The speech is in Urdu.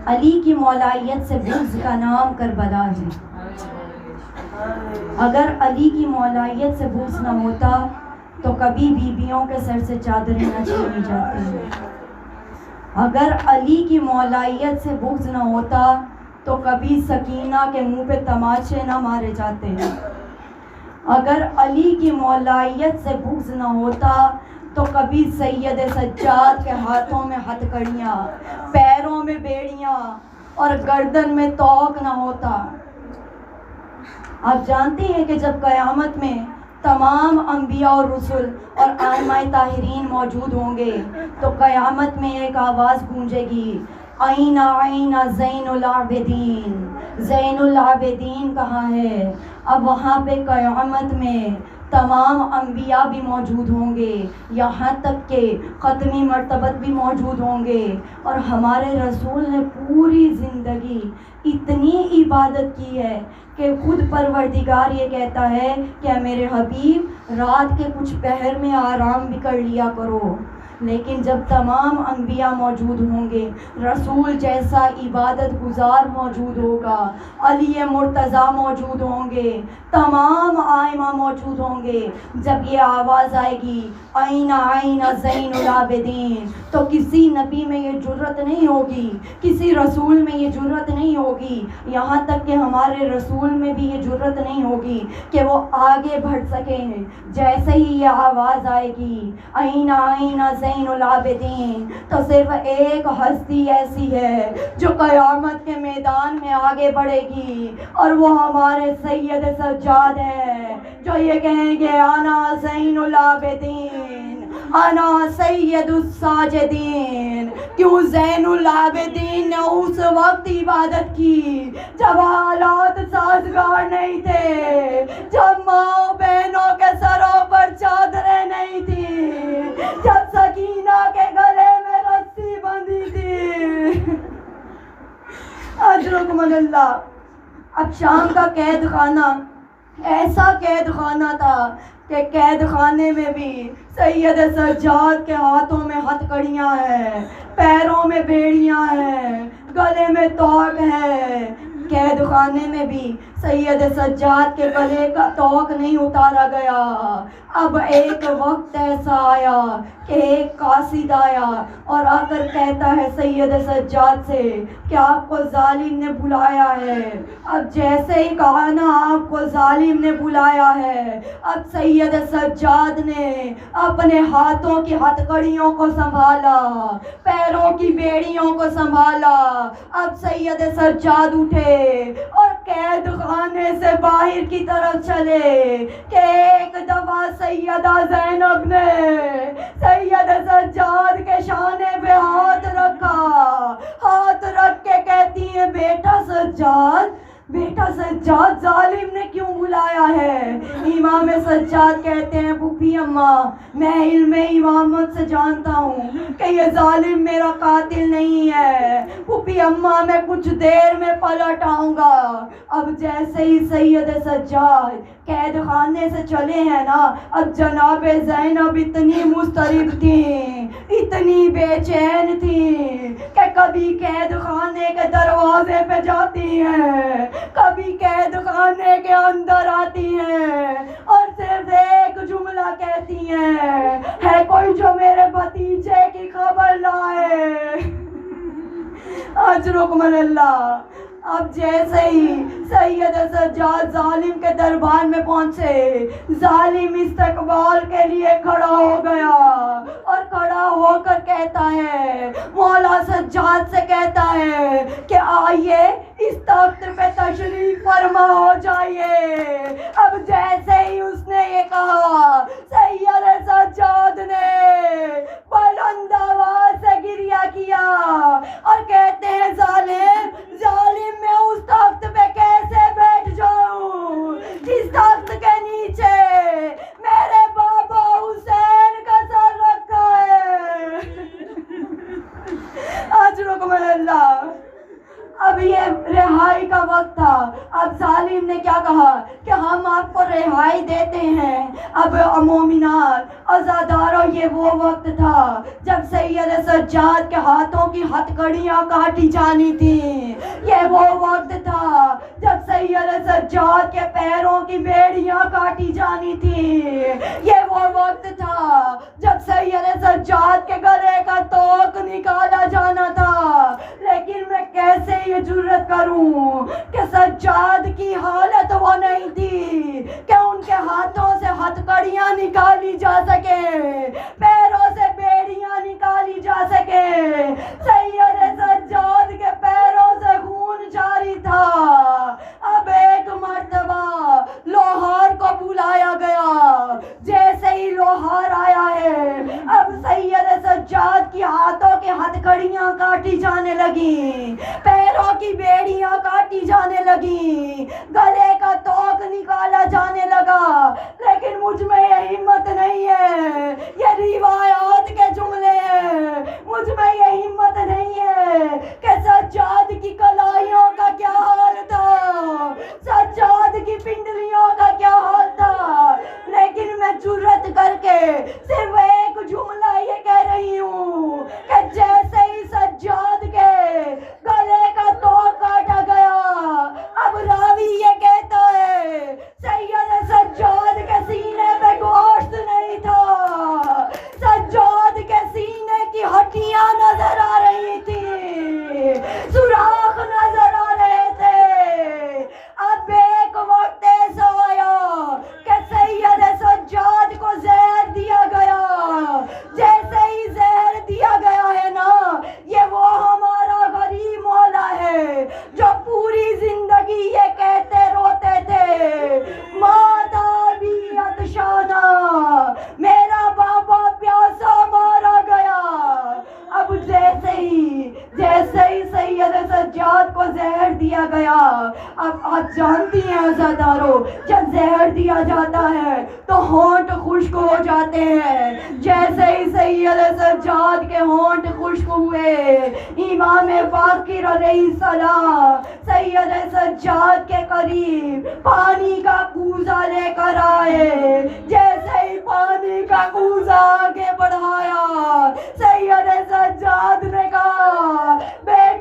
علی کی مولائیت سے بغض کا نام کربلا ہے. اگر علی کی مولائیت سے بغض نہ ہوتا تو کبھی بیویوں کے سر سے چادریں نہ چھینی جاتی. اگر علی کی مولائیت سے بغض نہ ہوتا تو کبھی سکینہ کے منہ پہ تماچے نہ مارے جاتے. اگر علی کی مولائیت سے بغض نہ ہوتا تو کبھی سید سجاد کے ہاتھوں میں ہتھکڑیاں، پیروں میں بیڑیاں اور گردن میں توق نہ ہوتا. آپ جانتے ہیں کہ جب قیامت میں تمام انبیاء اور رسل اور ائمہ طاہرین موجود ہوں گے تو قیامت میں ایک آواز گونجے گی، آئینہ آئینہ زین العابدین. زین العابدین کہاں ہے؟ اب وہاں پہ قیامت میں تمام انبیاء بھی موجود ہوں گے، یہاں تک کہ ختمی مرتبت بھی موجود ہوں گے. اور ہمارے رسول نے پوری زندگی اتنی عبادت کی ہے کہ خود پروردگار یہ کہتا ہے کہ میرے حبیب رات کے کچھ پہر میں آرام بھی کر لیا کرو. لیکن جب تمام انبیاء موجود ہوں گے، رسول جیسا عبادت گزار موجود ہوگا، علی مرتضیٰ موجود ہوں گے، تمام آئمہ موجود ہوں گے، جب یہ آواز آئے گی آئینہ آئینہ زین العابدین تو کسی نبی میں یہ جرت نہیں ہوگی، کسی رسول میں یہ جرت نہیں ہوگی، یہاں تک کہ ہمارے رسول میں بھی یہ جرت نہیں ہوگی کہ وہ آگے بڑھ سکیں. جیسے ہی یہ آواز آئے گی آئینہ آئینہ زین العابدین تو صرف ایک ہستی ایسی ہے جو قیامت کے میدان میں آگے بڑھے گی، اور وہ ہمارے سید سجاد ہیں جو یہ کہیں گے انا زین العابدین انا سید الساجدین. کیوں زین العابدین نے اس وقت عبادت کی جب حالات سازگار نہیں تھے، جب ماں بہنوں کے سروں پر چادریں نہیں تھی، جب سکینہ کے گلے میں رسی بندھی تھی. اجرکم اللہ. اب شام کا قید خانہ ایسا قید خانہ تھا کہ قید خانے میں بھی سید سجاد کے ہاتھوں میں ہتھکڑیاں ہیں، پیروں میں بیڑیاں ہیں، گلے میں توق ہے. قید خانے میں بھی سید سجاد کے گلے کا توق نہیں اتارا گیا. اب ایک وقت ایسا آیا کہ ایک قاصد آیا اور آ کر کہتا ہے سید سجاد سے کہ آپ کو ظالم نے بلایا ہے. اب جیسے ہی کہا نا آپ کو ظالم نے بلایا ہے، اب سید سجاد نے اپنے ہاتھوں کی ہتھکڑیوں کو سنبھالا، پیروں کی بیڑیوں کو سنبھالا. اب سید سجاد اٹھے اور قید خانے سے باہر کی طرف چلے کہ ایک دفعہ سیدہ زینب نے سید سجاد کے شانے پہ ہاتھ رکھا، ہاتھ رکھ کے کہتی ہیں بیٹا سجاد ظالم نے کیوں بلایا ہے؟ امام سجاد کہتے ہیں پھوپھی اماں میں علم امامت سے جانتا ہوں کہ یہ ظالم میرا قاتل نہیں ہے. پھوپھی اماں میں کچھ دیر میں پلٹ آؤں گا. اب جیسے ہی سید سجاد قید خانے سے چلے ہیں نا، اب جناب زینب اتنی مضطرب تھیں، اتنی بے چین تھیں کہ کبھی قید خانے کے دروازے پہ جاتی ہیں، کبھی قید خانے کے اندر آتی ہیں اور صرف ایک جملہ کہتی ہیں، ہے کوئی جو میرے بھتیجے کی خبر لائے. اجرکم اللہ. اب جیسے ہی سید سجاد ظالم کے دربار میں پہنچے، ظالم استقبال کے لیے کھڑا ہو گیا اور کھڑا ہو کر کہتا ہے، مولا سجاد سے کہتا ہے کہ آئیے اس تخت پہ تشریف فرما ہو جائیے. اب جیسے ہی اس نے یہ کہا، سید سجاد نے بلند آواز سے گریہ کیا اور کہتے ہیں ظالم میں اس تخت پہ کیسے بیٹھ جاؤں جس تخت کے نیچے میرے بابا حسین کا سر رکھا ہے. اجرکم اللہ. اب یہ رہائی کا وقت تھا. اب ظالم نے کیا کہا کہ ہم آپ کو رہائی دیتے ہیں. اب مومنات عزادارو یہ وہ وقت تھا جب سید سجاد کے ہاتھوں کی ہتھکڑیاں کاٹی جانی تھیں. یہ وہ وقت تھا جب سید سجاد کے پیروں کی بیڑیاں کاٹی جانی تھی. یہ وہ وقت تھا جب سید سجاد کے گلے کا توق نکالا جانا تھا. لیکن میں کیسے یہ جرت کروں کہ سجاد کی حالت وہ نہیں تھی کہ ان کے ہاتھوں سے ہتھکڑیاں نکالی جا سکے, پیروں سے بیڑیاں نکالی جا سکے. سید سجاد کے پیروں سے خون جاری تھا. اب ایک مرتبہ لوہار کو بلایا گیا. جیسے ہی لوہار آیا ہے, اب سید سجاد کی ہاتھوں کی ہتھکڑیاں کاٹی جانے لگی, پیروں کی بیڑیاں کاٹی جانے لگی, گلے کا توق نکالا جانے لگا. لیکن مجھ میں یہ ہمت نہیں ہے, یہ روایات کے جملے ہیں, مجھ میں یہ ہمت نہیں ہے کہ سجاد کی کلائیوں کا کیا حال تھا, سجاد کی پنڈلیوں کا کیا حال تھا. لیکن میں جرت کر کے صرف ایک جملہ یہ کہہ رہی ہوں کہ جیسے ہی سجاد کے گلے کا توق کاٹا گیا, اب راوی یہ کہتا ہے سید سجاد کے سینے پہ گوشت نہیں تھا, سجاد کے سینے کی ہڈیاں نظر آ رہی تھی, سوراخ نظر آ رہے تھے. اب ایک وقت ایسا آیا کہ سید سجاد کو زہر دیا گیا. جیسے ہی زہر دیا گیا ہے نا, یہ وہ ہمارا غریب مولا ہے جو پوری زندگی یہ کہتے روتے تھے ماتا بھی عطشانہ, میرا بابا پیاسا مارا گیا. اب جیسے ہی سید سجاد کو زہر دیا گیا, اب آپ جانتی ہیں عزادارو, جب زہر دیا جاتا ہے تو ہونٹ خشک ہو جاتے ہیں. جیسے ہی سید سجاد کے ہونٹ خشک ہوئے, امام باقر علیہ السلام سید سجاد کے قریب پانی کا کوزہ لے کر آئے. جیسے ہی پانی کا کوزہ آگے بڑھایا, سید سجاد نے کہا بیٹا